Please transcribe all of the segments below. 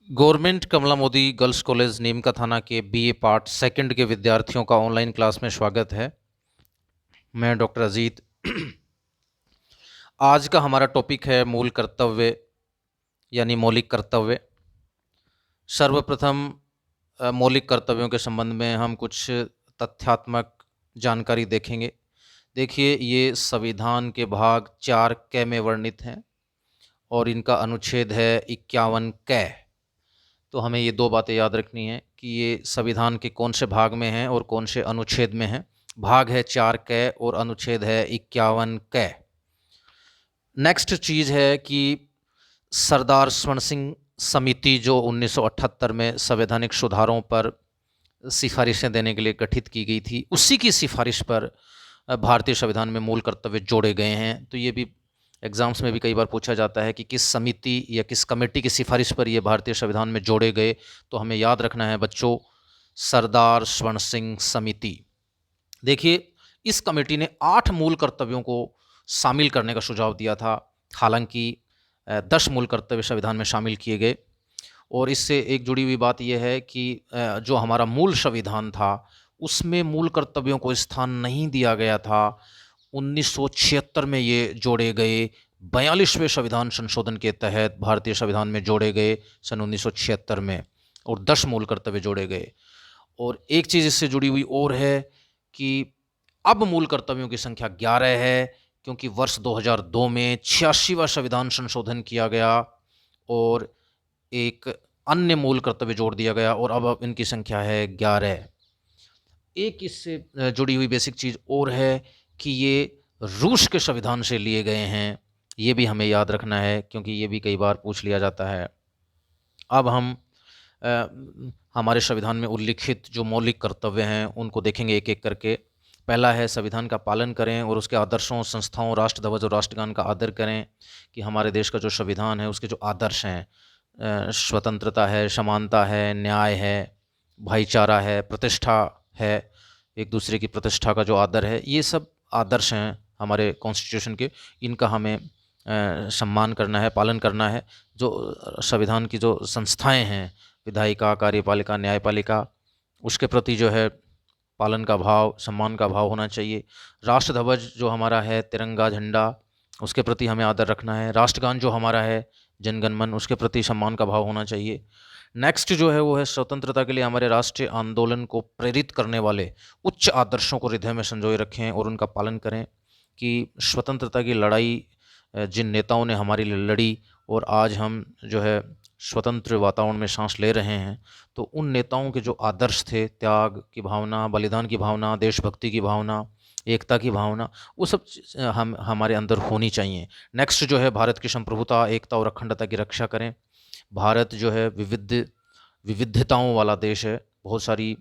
Government कमला Modi girls college नीम का थाना के बीए पार्ट सेकंड के विद्यार्थियों का ऑनलाइन क्लास में स्वागत है। मैं डॉक्टर अजीत। आज का हमारा टॉपिक है मूल कर्तव्य यानी मौलिक कर्तव्य। सर्वप्रथम मौलिक कर्तव्यों के संबंध में हम कुछ तथ्यात्मक जानकारी देखेंगे। देखिए, ये संविधान के भाग 4 क में वर्णित हैं और इनका अनुच्छेद है 51 क। तो हमें ये दो बातें याद रखनी है कि ये संविधान के कौन से भाग में हैं और कौन से अनुच्छेद में हैं। भाग है 4 क और अनुच्छेद है 51 क। नेक्स्ट चीज़ है कि सरदार स्वर्ण सिंह समिति जो 1978 में संवैधानिक सुधारों पर सिफारिशें देने के लिए गठित की गई थी, उसी की सिफारिश पर भारतीय संविधान में मूल कर्तव्य जोड़े गए हैं। तो ये भी एग्ज़ाम्स में भी कई बार पूछा जाता है कि किस समिति या किस कमेटी की सिफारिश पर ये भारतीय संविधान में जोड़े गए। तो हमें याद रखना है बच्चों, सरदार स्वर्ण सिंह समिति। देखिए, इस कमेटी ने 8 मूल कर्तव्यों को शामिल करने का सुझाव दिया था। हालांकि 10 मूल कर्तव्य संविधान में शामिल किए गए। और इससे एक जुड़ी हुई बात यह है कि जो हमारा मूल संविधान था उसमें मूल कर्तव्यों को स्थान नहीं दिया गया था। 1976 में ये जोड़े गए, 42वें संविधान संशोधन के तहत भारतीय संविधान में जोड़े गए सन 1976 में, और 10 मूल कर्तव्य जोड़े गए। और एक चीज़ इससे जुड़ी हुई और है कि अब मूल कर्तव्यों की संख्या 11 है, क्योंकि वर्ष 2002 में 86वां संविधान संशोधन किया गया और एक अन्य मूल कर्तव्य जोड़ दिया गया और अब इनकी संख्या है 11। एक इससे जुड़ी हुई बेसिक चीज़ और है कि ये रूस के संविधान से लिए गए हैं। ये भी हमें याद रखना है क्योंकि ये भी कई बार पूछ लिया जाता है। अब हम हमारे संविधान में उल्लिखित जो मौलिक कर्तव्य हैं उनको देखेंगे एक एक करके। पहला है संविधान का पालन करें और उसके आदर्शों, संस्थाओं, राष्ट्र ध्वज और राष्ट्रगान का आदर करें। कि हमारे देश का जो संविधान है उसके जो आदर्श हैं, स्वतंत्रता है, समानता है, न्याय है, भाईचारा है, प्रतिष्ठा है, एक दूसरे की प्रतिष्ठा का जो आदर है, ये सब आदर्श हैं हमारे कॉन्स्टिट्यूशन के। इनका हमें सम्मान करना है, पालन करना है। जो संविधान की जो संस्थाएं हैं, विधायिका, कार्यपालिका, न्यायपालिका, उसके प्रति जो है पालन का भाव, सम्मान का भाव होना चाहिए। राष्ट्र ध्वज जो हमारा है, तिरंगा झंडा, उसके प्रति हमें आदर रखना है। राष्ट्रगान जो हमारा है, जनगण मन, उसके प्रति सम्मान का भाव होना चाहिए। नेक्स्ट जो है वो है स्वतंत्रता के लिए हमारे राष्ट्रीय आंदोलन को प्रेरित करने वाले उच्च आदर्शों को हृदय में संजोए रखें और उनका पालन करें। कि स्वतंत्रता की लड़ाई जिन नेताओं ने हमारे लिए लड़ी और आज हम जो है स्वतंत्र वातावरण में सांस ले रहे हैं, तो उन नेताओं के जो आदर्श थे, त्याग की भावना, बलिदान की भावना, देशभक्ति की भावना, एकता की भावना, वो सब हम हमारे अंदर होनी चाहिए। नेक्स्ट जो है भारत की संप्रभुता, एकता और अखंडता की रक्षा करें। भारत जो है विविधताओं वाला देश है। बहुत सारी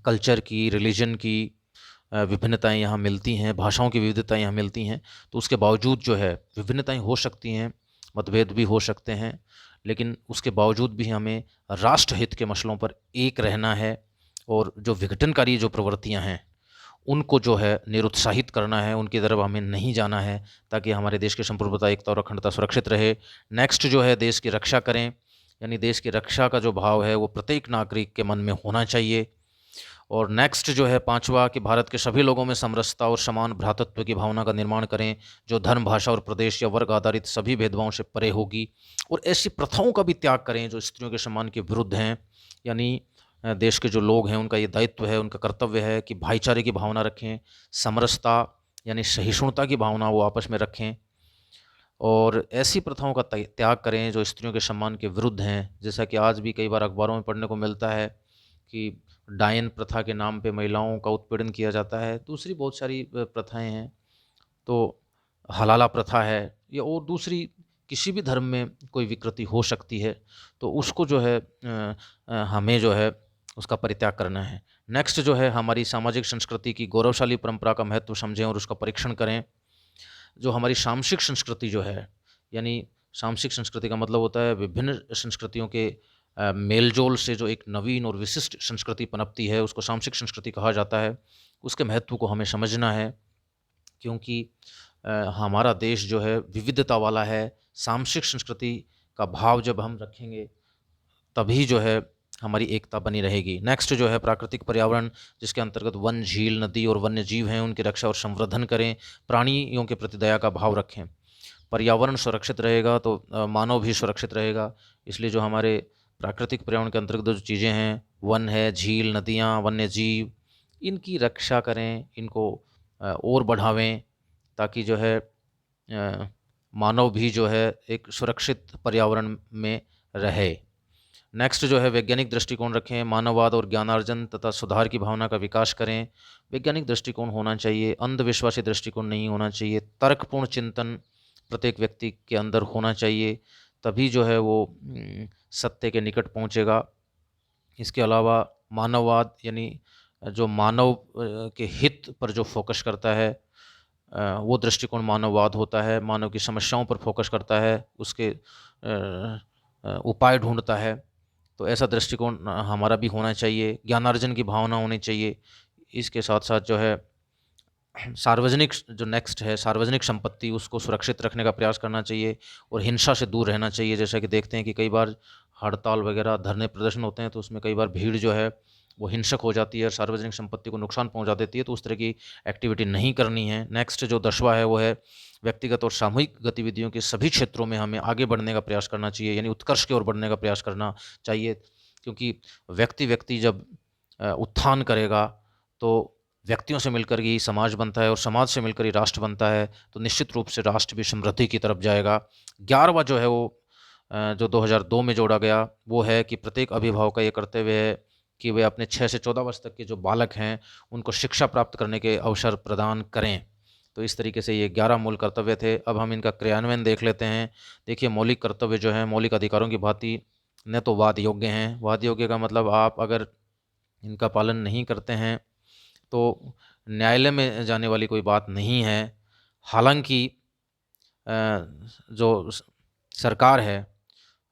कल्चर की, रिलीजन की विभिन्नताएं यहाँ मिलती हैं, भाषाओं की विविधताएं यहाँ मिलती हैं। तो उसके बावजूद जो है विभिन्नताएं हो सकती हैं, मतभेद भी हो सकते हैं, लेकिन उसके बावजूद भी हमें राष्ट्रहित के मसलों पर एक रहना है और जो विघटनकारी जो प्रवृत्तियाँ हैं उनको जो है निरुत्साहित करना है, उनकी तरफ हमें नहीं जाना है, ताकि हमारे देश की संप्रभुता, एकता और अखंडता सुरक्षित रहे। नेक्स्ट जो है देश की रक्षा करें, यानी देश की रक्षा का जो भाव है वो प्रत्येक नागरिक के मन में होना चाहिए। और नेक्स्ट जो है 5वां कि भारत के सभी लोगों में समरसता और समान भ्रातृत्व की भावना का निर्माण करें, जो धर्म, भाषा और प्रदेश या वर्ग आधारित सभी भेदभावों से परे होगी। और ऐसी प्रथाओं का भी त्याग करें जो स्त्रियों के सम्मान के विरुद्ध हैं। यानी देश के जो लोग हैं उनका ये दायित्व है, उनका कर्तव्य है कि भाईचारे की भावना रखें, समरसता यानी सहिष्णुता की भावना वो आपस में रखें, और ऐसी प्रथाओं का त्याग करें जो स्त्रियों के सम्मान के विरुद्ध हैं। जैसा कि आज भी कई बार अखबारों में पढ़ने को मिलता है कि डायन प्रथा के नाम पे महिलाओं का उत्पीड़न किया जाता है। दूसरी बहुत सारी प्रथाएं हैं, तो हलाला प्रथा है या और दूसरी किसी भी धर्म में कोई विकृति हो सकती है, तो उसको जो है हमें जो है उसका परित्याग करना है। नेक्स्ट जो है हमारी सामाजिक संस्कृति की गौरवशाली परंपरा का महत्व समझें और उसका परीक्षण करें। जो हमारी सामसिक संस्कृति जो है, यानी सामसिक संस्कृति का मतलब होता है विभिन्न संस्कृतियों के मेलजोल से जो एक नवीन और विशिष्ट संस्कृति पनपती है, उसको सामसिक संस्कृति कहा जाता है। उसके महत्व को हमें समझना है, क्योंकि हमारा देश जो है विविधता वाला है। सामसिक संस्कृति का भाव जब हम रखेंगे तभी जो है हमारी एकता बनी रहेगी। नेक्स्ट जो है प्राकृतिक पर्यावरण, जिसके अंतर्गत वन, झील, नदी और वन्य जीव हैं, उनकी रक्षा और संवर्धन करें। प्राणियों के प्रति दया का भाव रखें। पर्यावरण सुरक्षित रहेगा तो मानव भी सुरक्षित रहेगा। इसलिए जो हमारे प्राकृतिक पर्यावरण के अंतर्गत जो चीज़ें हैं, वन है, झील, नदियाँ, वन्य जीव, इनकी रक्षा करें, इनको और बढ़ावें, ताकि जो है मानव भी जो है एक सुरक्षित पर्यावरण में रहे। नेक्स्ट जो है वैज्ञानिक दृष्टिकोण रखें। मानववाद और ज्ञानार्जन तथा सुधार की भावना का विकास करें। वैज्ञानिक दृष्टिकोण होना चाहिए, अंधविश्वासी दृष्टिकोण नहीं होना चाहिए। तर्कपूर्ण चिंतन प्रत्येक व्यक्ति के अंदर होना चाहिए, तभी जो है वो सत्य के निकट पहुंचेगा। इसके अलावा मानववाद यानी जो मानव के हित पर जो फोकस करता है, वो दृष्टिकोण मानववाद होता है। मानव की समस्याओं पर फोकस करता है, उसके उपाय ढूंढता है। तो ऐसा दृष्टिकोण हमारा भी होना चाहिए। ज्ञानार्जन की भावना होनी चाहिए। इसके साथ साथ जो है सार्वजनिक, जो नेक्स्ट है सार्वजनिक संपत्ति, उसको सुरक्षित रखने का प्रयास करना चाहिए और हिंसा से दूर रहना चाहिए। जैसा कि देखते हैं कि कई बार हड़ताल वगैरह, धरने, प्रदर्शन होते हैं तो उसमें कई बार भीड़ जो है वो हिंसक हो जाती है और सार्वजनिक संपत्ति को नुकसान पहुंचा देती है, तो उस तरह की एक्टिविटी नहीं करनी है। नेक्स्ट जो 10वां है वो है व्यक्तिगत और सामूहिक गतिविधियों के सभी क्षेत्रों में हमें आगे बढ़ने का प्रयास करना चाहिए, यानी उत्कर्ष की ओर बढ़ने का प्रयास करना चाहिए। क्योंकि व्यक्ति जब उत्थान करेगा तो व्यक्तियों से मिलकर ही समाज बनता है और समाज से मिलकर ही राष्ट्र बनता है, तो निश्चित रूप से राष्ट्र भी समृद्धि की तरफ जाएगा। 11वां जो है वो जो 2002 में जोड़ा गया वो है कि प्रत्येक अभिभावक का ये कर्तव्य है कि वे अपने 6 से 14 वर्ष तक के जो बालक हैं उनको शिक्षा प्राप्त करने के अवसर प्रदान करें। तो इस तरीके से ये 11 मूल कर्तव्य थे। अब हम इनका क्रियान्वयन देख लेते हैं। देखिए, मौलिक कर्तव्य जो है मौलिक अधिकारों की भांति न तो वाद योग्य हैं। वाद योग्य का मतलब आप अगर इनका पालन नहीं करते हैं तो न्यायालय में जाने वाली कोई बात नहीं है। हालांकि जो सरकार है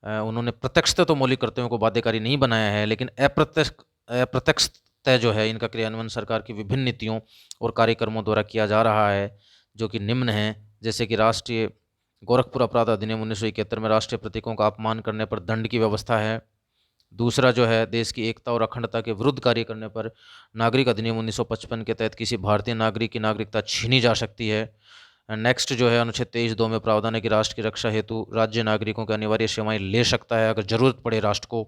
उन्होंने प्रत्यक्षतः तो मौलिक कर्तव्यों को बाध्यकारी नहीं बनाया है, लेकिन अप्रत्यक्षतः जो है इनका क्रियान्वयन सरकार की विभिन्न नीतियों और कार्यक्रमों द्वारा किया जा रहा है, जो कि निम्न है। जैसे कि राष्ट्रीय गोरखपुर अपराध अधिनियम 1971 में राष्ट्रीय प्रतीकों का अपमान करने पर दंड की व्यवस्था है। दूसरा जो है देश की एकता और अखंडता के विरुद्ध कार्य करने पर नागरिक अधिनियम 1955 के तहत किसी भारतीय नागरिक की नागरिकता छीनी जा सकती है। नेक्स्ट जो है अनुच्छेद 23(2) में प्रावधान है कि राष्ट्र की रक्षा हेतु राज्य नागरिकों की अनिवार्य सेवाएं ले सकता है अगर जरूरत पड़े राष्ट्र को।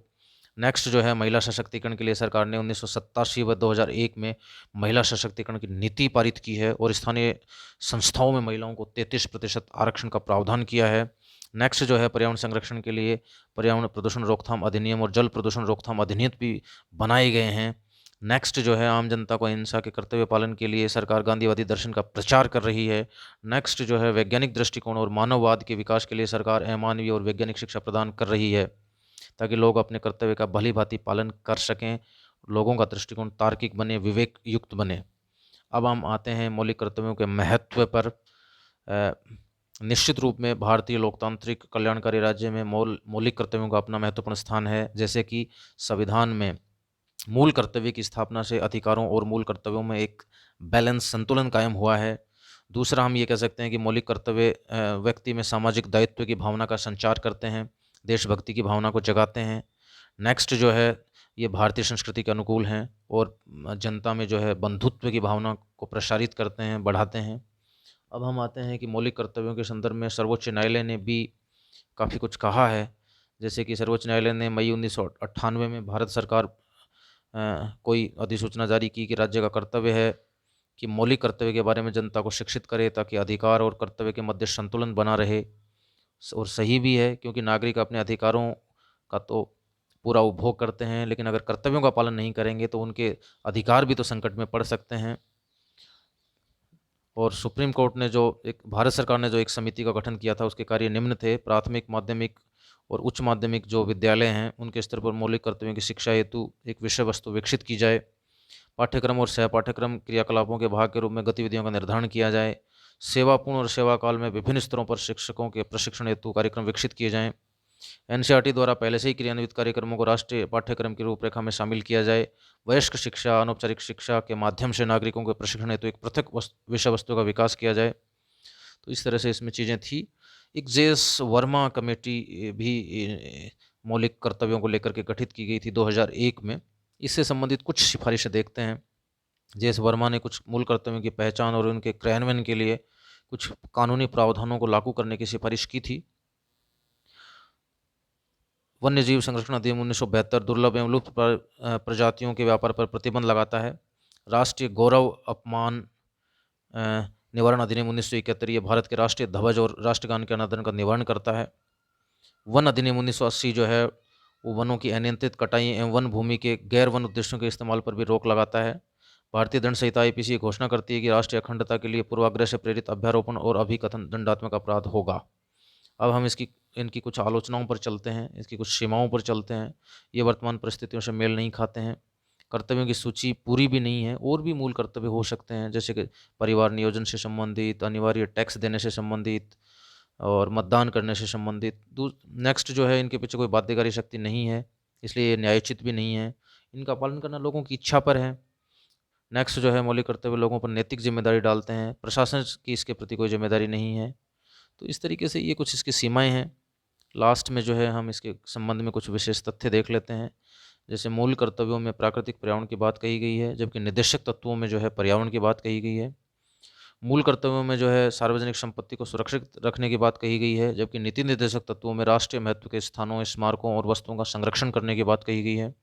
नेक्स्ट जो है महिला सशक्तिकरण के लिए सरकार ने 1987 व 2001 में महिला सशक्तिकरण की नीति पारित की है और स्थानीय संस्थाओं में महिलाओं को 33% आरक्षण का प्रावधान किया है। नेक्स्ट जो है पर्यावरण संरक्षण के लिए पर्यावरण प्रदूषण रोकथाम अधिनियम और जल प्रदूषण रोकथाम अधिनियम भी बनाए गए हैं। नेक्स्ट जो है आम जनता को अहिंसा के कर्तव्य पालन के लिए सरकार गांधीवादी दर्शन का प्रचार कर रही है। नेक्स्ट जो है वैज्ञानिक दृष्टिकोण और मानववाद के विकास के लिए सरकार अमानवीय और वैज्ञानिक शिक्षा प्रदान कर रही है, ताकि लोग अपने कर्तव्य का भली भांति पालन कर सकें, लोगों का दृष्टिकोण तार्किक बने, विवेक युक्त बने। अब हम आते हैं मौलिक कर्तव्यों के महत्व पर। निश्चित रूप में भारतीय लोकतांत्रिक कल्याणकारी राज्य में मौलिक कर्तव्यों का अपना महत्वपूर्ण स्थान है। जैसे कि संविधान में मूल कर्तव्य की स्थापना से अधिकारों और मूल कर्तव्यों में एक बैलेंस, संतुलन कायम हुआ है। दूसरा, हम ये कह सकते हैं कि मौलिक कर्तव्य व्यक्ति में सामाजिक दायित्व की भावना का संचार करते हैं, देशभक्ति की भावना को जगाते हैं। नेक्स्ट जो है ये भारतीय संस्कृति के अनुकूल हैं और जनता में जो है बंधुत्व की भावना को प्रसारित करते हैं, बढ़ाते हैं। अब हम आते हैं कि मौलिक कर्तव्यों के संदर्भ में सर्वोच्च न्यायालय ने भी काफ़ी कुछ कहा है। जैसे कि सर्वोच्च न्यायालय ने मई 1998 में भारत सरकार कोई अधिसूचना जारी की कि राज्य का कर्तव्य है कि मौलिक कर्तव्य के बारे में जनता को शिक्षित करे, ताकि अधिकार और कर्तव्य के मध्य संतुलन बना रहे। और सही भी है, क्योंकि नागरिक अपने अधिकारों का तो पूरा उपभोग करते हैं, लेकिन अगर कर्तव्यों का पालन नहीं करेंगे तो उनके अधिकार भी तो संकट में पड़ सकते हैं। और सुप्रीम कोर्ट ने भारत सरकार ने जो एक समिति का गठन किया था, उसके कार्य निम्न थे। प्राथमिक, माध्यमिक और उच्च माध्यमिक जो विद्यालय हैं उनके स्तर पर मौलिक कर्तव्यों की शिक्षा हेतु एक विषय वस्तु विकसित की जाए। पाठ्यक्रम और सह पाठ्यक्रम क्रियाकलापों के भाग के रूप में गतिविधियों का निर्धारण किया जाए। सेवापूर्ण और सेवा काल में विभिन्न स्तरों पर शिक्षकों के प्रशिक्षण हेतु कार्यक्रम विकसित किए जाएँ। एनसीईआरटी द्वारा पहले से ही क्रियान्वित कार्यक्रमों को राष्ट्रीय पाठ्यक्रम की रूपरेखा में शामिल किया जाए। वयस्क शिक्षा, अनौपचारिक शिक्षा के माध्यम से नागरिकों के प्रशिक्षण हेतु एक पृथक विषय वस्तु का विकास किया जाए। तो इस तरह से इसमें चीज़ें थी। एक जेएस वर्मा कमेटी भी मौलिक कर्तव्यों को लेकर के गठित की गई थी 2001 में। इससे संबंधित कुछ सिफारिशें देखते हैं। जे.एस. वर्मा ने कुछ मूल कर्तव्यों की पहचान और उनके क्रियान्वयन के लिए कुछ कानूनी प्रावधानों को लागू करने की सिफारिश की थी। वन्यजीव संरक्षण अधिनियम 1972 दुर्लभ एवं लुप्त प्रजातियों के व्यापार पर प्रतिबंध लगाता है। राष्ट्रीय गौरव अपमान निवारण अधिनियम 1971 ये भारत के राष्ट्रीय ध्वज और राष्ट्रगान के अनादर का निवारण करता है। वन अधिनियम 1980 जो है वो वनों की अनियंत्रित कटाई एवं वन भूमि के गैर वन उद्देश्यों के इस्तेमाल पर भी रोक लगाता है। भारतीय दंड संहिता आईपीसी घोषणा करती है कि राष्ट्रीय अखंडता के लिए पूर्वाग्रह से प्रेरित अभ्यारोपण और अभिकथन दंडात्मक अपराध होगा। अब हम इनकी कुछ आलोचनाओं पर चलते हैं, इसकी कुछ सीमाओं पर चलते हैं। ये वर्तमान परिस्थितियों से मेल नहीं खाते हैं। कर्तव्यों की सूची पूरी भी नहीं है, और भी मूल कर्तव्य हो सकते हैं, जैसे कि परिवार नियोजन से संबंधित, अनिवार्य टैक्स देने से संबंधित और मतदान करने से संबंधित। नेक्स्ट जो है, इनके पीछे कोई बाध्यकारी शक्ति नहीं है, इसलिए ये न्यायोचित भी नहीं है। इनका पालन करना लोगों की इच्छा पर है। नेक्स्ट जो है, मौलिक कर्तव्य लोगों पर नैतिक जिम्मेदारी डालते हैं, प्रशासन की इसके प्रति कोई जिम्मेदारी नहीं है। तो इस तरीके से ये कुछ इसकी सीमाएं हैं। लास्ट में जो है, हम इसके संबंध में कुछ विशेष तथ्य देख लेते हैं। जैसे मूल कर्तव्यों में प्राकृतिक पर्यावरण की बात कही गई है, जबकि निर्देशक तत्वों में जो है पर्यावरण की बात कही गई है। मूल कर्तव्यों में जो है सार्वजनिक संपत्ति को सुरक्षित रखने की बात कही गई है, जबकि नीति निर्देशक तत्वों में राष्ट्रीय महत्व के स्थानों, स्मारकों और वस्तुओं का संरक्षण करने की बात कही गई है।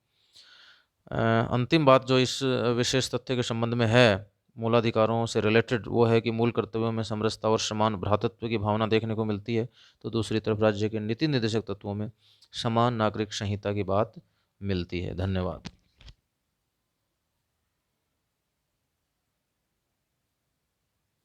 अंतिम बात जो इस विशेष तथ्य के संबंध में है, मूलाधिकारों से रिलेटेड, वो है कि मूल कर्तव्यों में समरसता और समान भ्रातृत्व की भावना देखने को मिलती है, तो दूसरी तरफ राज्य के नीति निर्देशक तत्वों में समान नागरिक संहिता की बात मिलती है। धन्यवाद।